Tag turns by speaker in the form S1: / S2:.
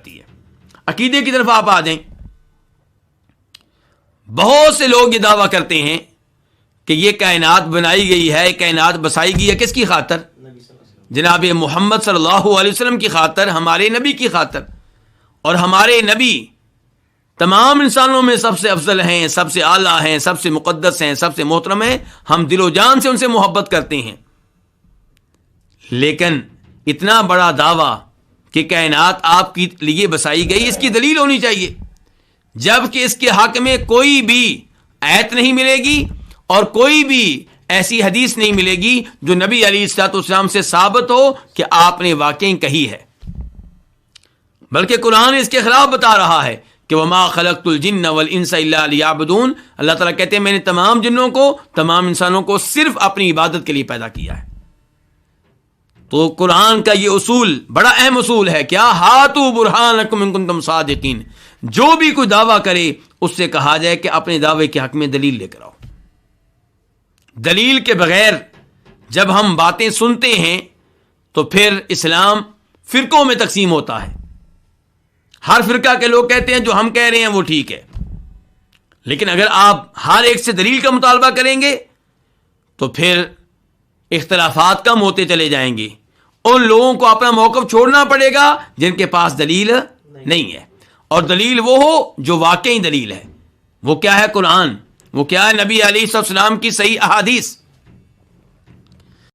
S1: رکھتی ہے. عقیدے کی طرف آپ آ جائیں. بہت سے لوگ یہ دعویٰ کرتے ہیں کہ یہ کائنات بنائی گئی ہے, کائنات بسائی گئی ہے کس کی خاطر؟ جناب محمد صلی اللہ علیہ وسلم کی خاطر, ہمارے نبی کی خاطر. اور ہمارے نبی تمام انسانوں میں سب سے افضل ہیں, سب سے اعلیٰ ہیں, سب سے مقدس ہیں, سب سے محترم ہیں. ہم دل و جان سے ان سے محبت کرتے ہیں. لیکن اتنا بڑا دعویٰ کہ کائنات آپ کے لیے بسائی گئی, اس کی دلیل ہونی چاہیے, جبکہ اس کے حق میں کوئی بھی آیت نہیں ملے گی اور کوئی بھی ایسی حدیث نہیں ملے گی جو نبی علیہ الصلوۃ والسلام سے ثابت ہو کہ آپ نے واقعی کہی ہے. بلکہ قرآن اس کے خلاف بتا رہا ہے کہ وما خلقت الجن والانس الا لیعبدون. اللہ تعالیٰ کہتے ہیں میں نے تمام جنوں کو, تمام انسانوں کو صرف اپنی عبادت کے لیے پیدا کیا ہے. تو قرآن کا یہ اصول بڑا اہم اصول ہے. کیا ہاتوا برہانکم ان کنتم صادقین. جو بھی کوئی دعویٰ کرے اس سے کہا جائے کہ اپنے دعوے کے حق میں دلیل لے کر آؤ. دلیل کے بغیر جب ہم باتیں سنتے ہیں تو پھر اسلام فرقوں میں تقسیم ہوتا ہے. ہر فرقہ کے لوگ کہتے ہیں جو ہم کہہ رہے ہیں وہ ٹھیک ہے, لیکن اگر آپ ہر ایک سے دلیل کا مطالبہ کریں گے تو پھر اختلافات کم ہوتے چلے جائیں گے. ان لوگوں کو اپنا موقف چھوڑنا پڑے گا جن کے پاس دلیل نہیں ہے, اور دلیل وہ ہو جو واقعی دلیل ہے. وہ کیا ہے؟ قرآن. وہ کیا ہے؟ نبی علیہ السلام کی صحیح احادیث.